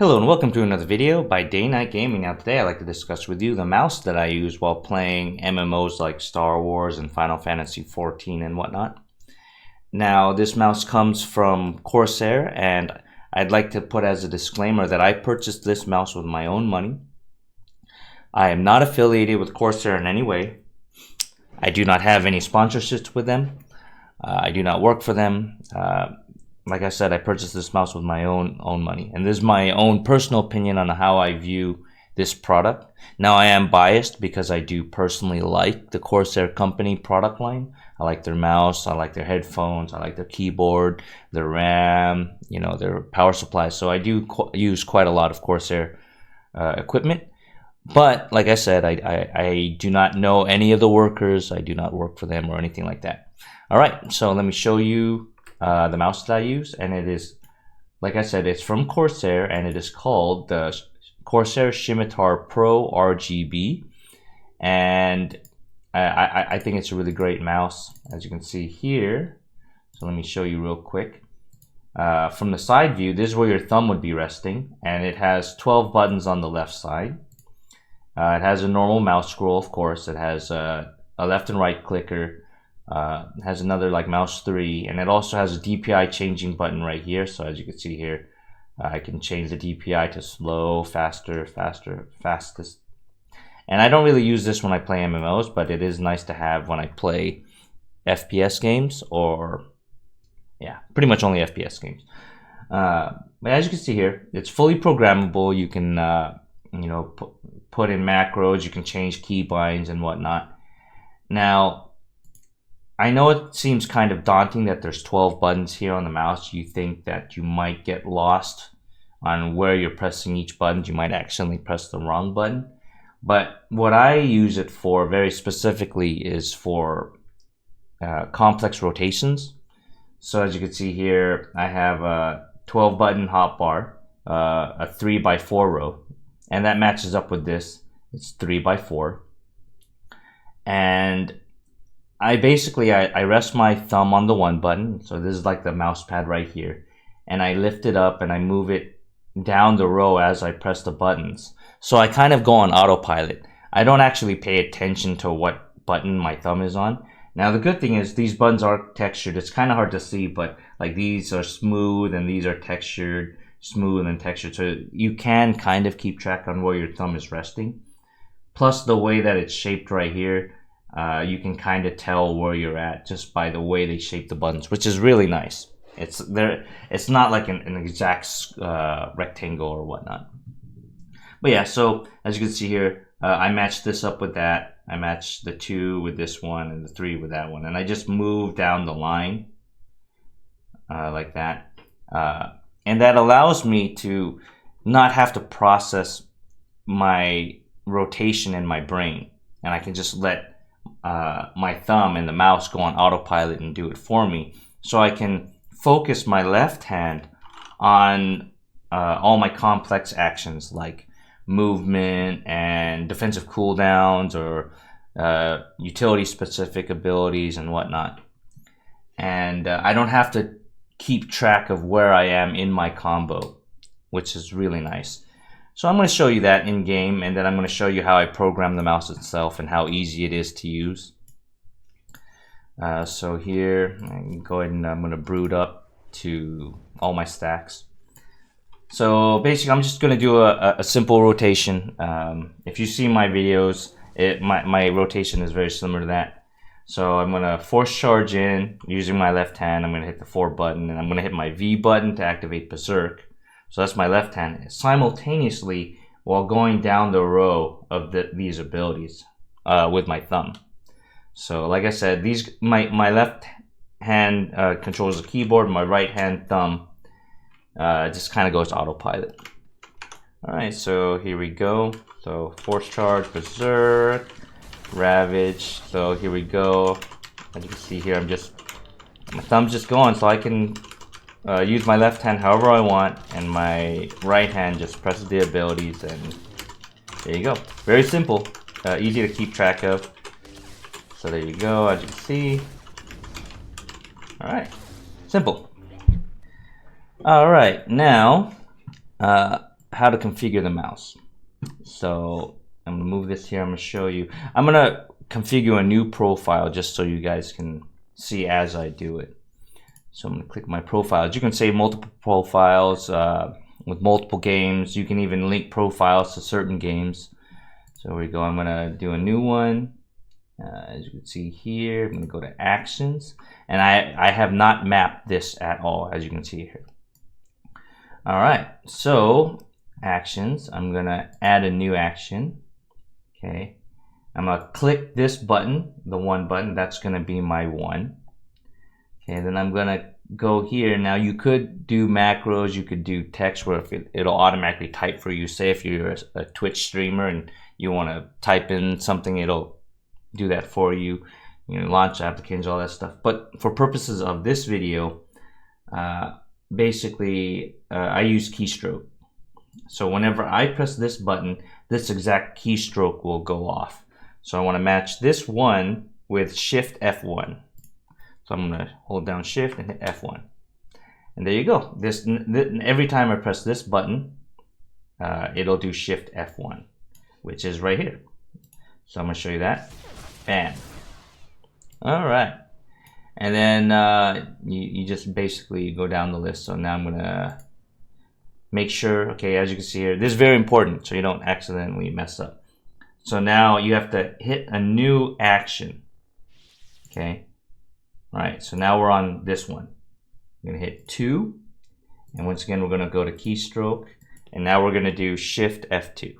Hello and welcome to another video by Day Night Gaming. Now today I'd like to discuss with you the mouse that I use while playing MMOs like Star Wars and Final Fantasy XIV and whatnot. Now this mouse comes from Corsair, and I'd like to put as a disclaimer that I purchased this mouse with my own money. I am not affiliated with Corsair in any way. I do not have any sponsorships with them. I do not work for them. Like I said, I purchased this mouse with my own money, and this is my own personal opinion on how I view this product. Now, I am biased because I do personally like the Corsair company product line. I like their mouse, I like their headphones, I like their keyboard, their RAM, their power supply. So I do use quite a lot of Corsair equipment. But like I said, I do not know any of the workers. I do not work for them or anything like that. All right, so let me show you the mouse that I use, and it is, like I said, it's from Corsair, and it is called the Corsair Scimitar Pro RGB, and I think it's a really great mouse, as you can see here. So let me show you real quick. From the side view, this is where your thumb would be resting, and it has 12 buttons on the left side. It has a normal mouse scroll, of course. It has a left and right clicker. It has another like mouse 3, and it also has a DPI changing button right here. So as you can see here, I can change the DPI to slow, faster, fastest. And I don't really use this when I play MMOs, but it is nice to have when I play FPS games, or pretty much only FPS games. But as you can see here, it's fully programmable. You can put in macros, you can change keybinds and whatnot. Now, I know it seems kind of daunting that there's 12 buttons here on the mouse. You think that you might get lost on where you're pressing each button. You might accidentally press the wrong button. But what I use it for very specifically is for complex rotations. So as you can see here, I have a 12 button hotbar, a 3x4 row, and that matches up with this. It's 3x4. And I rest my thumb on the one button. So this is like the mouse pad right here. And I lift it up and I move it down the row as I press the buttons. So I kind of go on autopilot. I don't actually pay attention to what button my thumb is on. Now the good thing is these buttons are textured. It's kind of hard to see, but like these are smooth and these are textured, smooth and textured. So you can kind of keep track on where your thumb is resting. Plus the way that it's shaped right here, you can kind of tell where you're at just by the way they shape the buttons, which is really nice. It's not like an exact rectangle or whatnot. But yeah, so as you can see here, I matched this up with that. I matched the 2 with this one and the 3 with that one, and I just move down the line like that, and that allows me to not have to process my rotation in my brain, and I can just let my thumb and the mouse go on autopilot and do it for me. So I can focus my left hand on all my complex actions like movement and defensive cooldowns or utility specific abilities and whatnot. And I don't have to keep track of where I am in my combo, which is really nice. So I'm going to show you that in game, and then I'm going to show you how I program the mouse itself and how easy it is to use. So here, I can go ahead and I'm going to brood up to all my stacks. So basically, I'm just going to do a simple rotation. If you see my videos, my rotation is very similar to that. So I'm going to force charge in using my left hand. I'm going to hit the 4 button, and I'm going to hit my V button to activate Berserk. So that's my left hand, simultaneously while going down the row of these abilities with my thumb. So like I said, my left hand controls the keyboard, my right hand thumb just kind of goes autopilot. All right, so here we go. So force charge, Berserk, Ravage. So here we go. As you can see here, my thumb's just going, so I can use my left hand however I want, and my right hand just presses the abilities, and there you go. Very simple, easy to keep track of. So there you go, as you can see. All right, simple. All right, now how to configure the mouse. So I'm gonna move this here. I'm gonna show you. I'm gonna configure a new profile just so you guys can see as I do it. So I'm gonna click my profiles. You can save multiple profiles with multiple games. You can even link profiles to certain games. So here we go. I'm gonna do a new one. As you can see here, I'm gonna go to actions, and I have not mapped this at all, as you can see here. All right, so actions, I'm gonna add a new action. Okay, I'm gonna click this button, the one button, that's gonna be my one. Okay, then I'm gonna go here. Now you could do macros, you could do text where if it'll automatically type for you. Say if you're a Twitch streamer and you wanna type in something, it'll do that for you. You know, launch applications, all that stuff. But for purposes of this video, basically I use keystroke. So whenever I press this button, this exact keystroke will go off. So I want to match this one with Shift F1. So I'm going to hold down Shift and hit F1. And there you go. Every time I press this button, it'll do Shift F1, which is right here. So I'm going to show you that. Bam. All right. And then you just basically go down the list. So now I'm going to make sure, okay, as you can see here, this is very important so you don't accidentally mess up. So now you have to hit a new action. Okay. All right. So now we're on this one. I'm going to hit 2. And once again, we're going to go to keystroke. And now we're going to do Shift F2.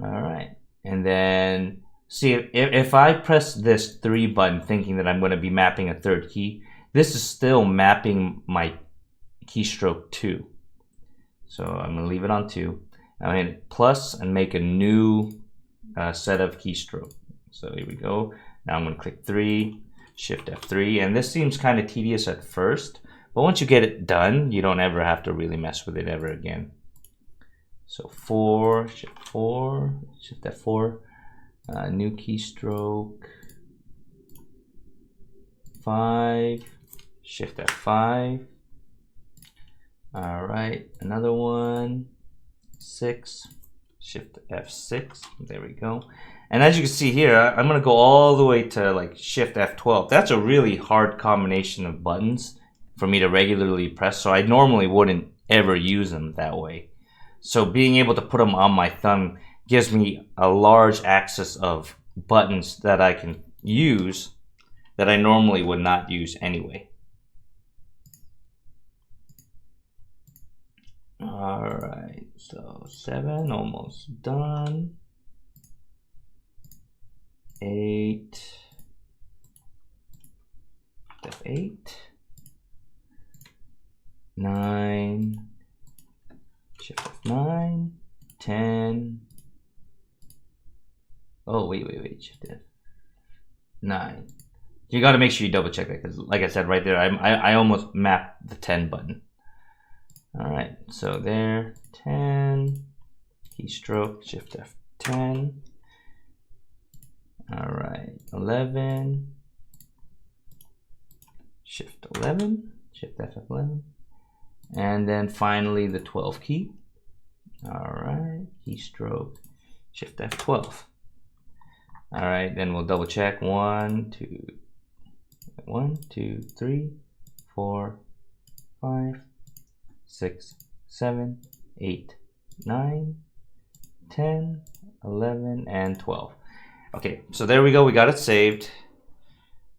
All right. And then see if I press this 3 button thinking that I'm going to be mapping a third key, this is still mapping my keystroke 2. So I'm going to leave it on 2. I'm going to hit plus and make a new set of keystroke. So here we go. Now I'm going to click 3, Shift F3, and this seems kind of tedious at first, but once you get it done, you don't ever have to really mess with it ever again. So 4, Shift F4, new keystroke, 5, Shift F5. All right, another one, 6, Shift F6. There we go. And as you can see here, I'm gonna go all the way to like Shift F12. That's a really hard combination of buttons for me to regularly press, so I normally wouldn't ever use them that way. So being able to put them on my thumb gives me a large access of buttons that I can use that I normally would not use anyway. All right, so 7, almost done. 8, F8, 9, Shift F9, 10. Oh, wait, Shift F9. You got to make sure you double check that because, like I said right there, I almost mapped the 10 button. All right, so there, 10, keystroke, Shift F10. All right, 11, Shift 11, Shift F11. And then finally the 12 key. All right, keystroke, Shift F12. All right, then we'll double check. 1, 2, 3, 4, 5, 6, 7, 8, 9, 10, 11, and 12. Okay, so there we go. We got it saved.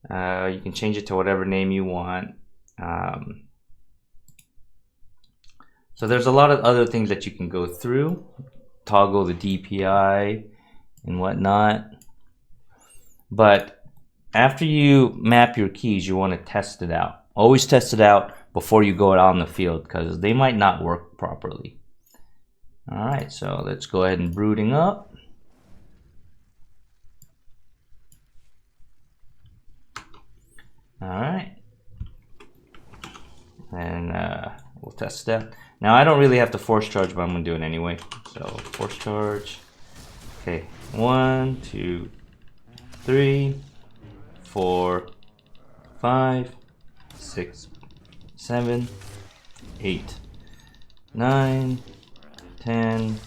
You can change it to whatever name you want. So there's a lot of other things that you can go through. Toggle the DPI and whatnot. But after you map your keys, you want to test it out. Always test it out before you go out on the field because they might not work properly. All right, so let's go ahead and booting up. All right, and we'll test that. Now I don't really have to force charge, but I'm gonna do it anyway. So force charge. Okay, 1, 2, 3, 4, 5, 6, 7, 8, 9, 10,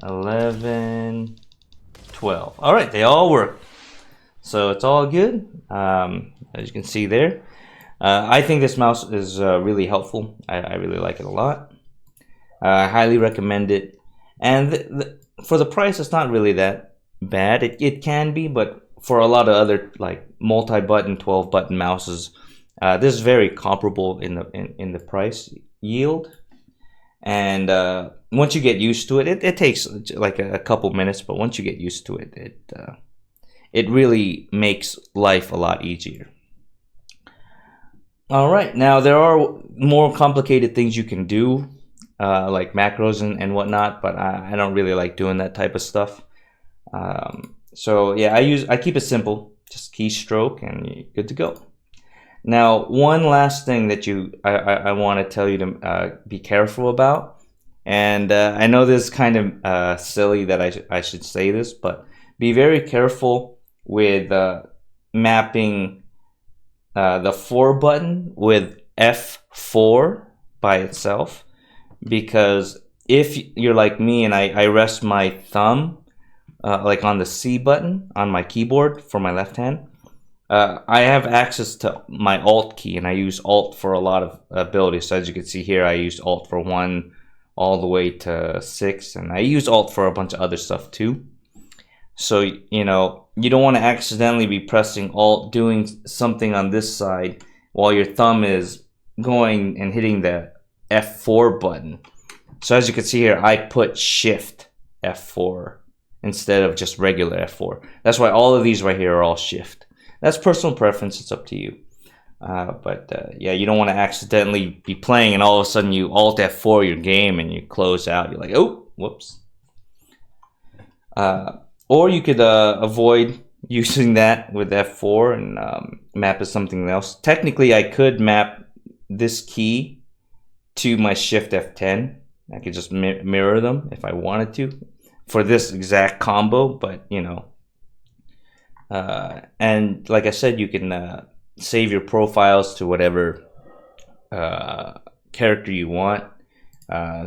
11, 12. All right, they all work. So it's all good, as you can see there. I think this mouse is really helpful. I really like it a lot. I highly recommend it. And for the price, it's not really that bad. It can be, but for a lot of other like multi-button, 12-button mouses, this is very comparable in the price yield. And once you get used to it, it takes like a couple minutes, but once you get used to it, it really makes life a lot easier. All right, now there are more complicated things you can do, like macros and whatnot, but I don't really like doing that type of stuff. So yeah, I keep it simple, just keystroke and you're good to go. Now, one last thing that I want to tell you to be careful about, and I know this is kind of silly that I should say this, but be very careful with mapping the 4 button with F4 by itself, because if you're like me and I rest my thumb like on the C button on my keyboard for my left hand, I have access to my Alt key, and I use Alt for a lot of abilities. So as you can see here, I use Alt for 1 all the way to 6, and I use Alt for a bunch of other stuff too. So, you know, you don't want to accidentally be pressing Alt, doing something on this side, while your thumb is going and hitting the F4 button. So as you can see here, I put Shift F4 instead of just regular F4. That's why all of these right here are all Shift. That's personal preference, it's up to you. Yeah, you don't want to accidentally be playing and all of a sudden you Alt F4 your game and you close out. You're like, oh, whoops. Or you could avoid using that with F4 and map as something else. Technically, I could map this key to my Shift F10. I could just mirror them if I wanted to for this exact combo, but you know. And like I said, you can save your profiles to whatever character you want.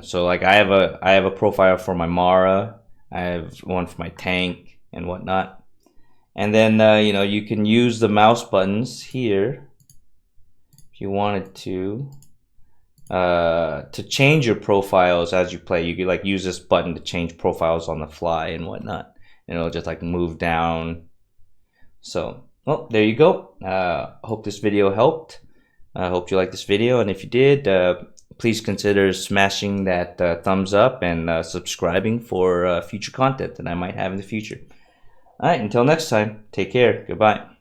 So like I have a profile for my Mara. I have one for my tank and whatnot. And then you know, you can use the mouse buttons here if you wanted to change your profiles as you play. You could like use this button to change profiles on the fly and whatnot, and it'll just like move down. So, well, there you go. Hope this video helped. I hope you liked this video, and if you did, please consider smashing that thumbs up and subscribing for future content that I might have in the future. All right, until next time, take care. Goodbye.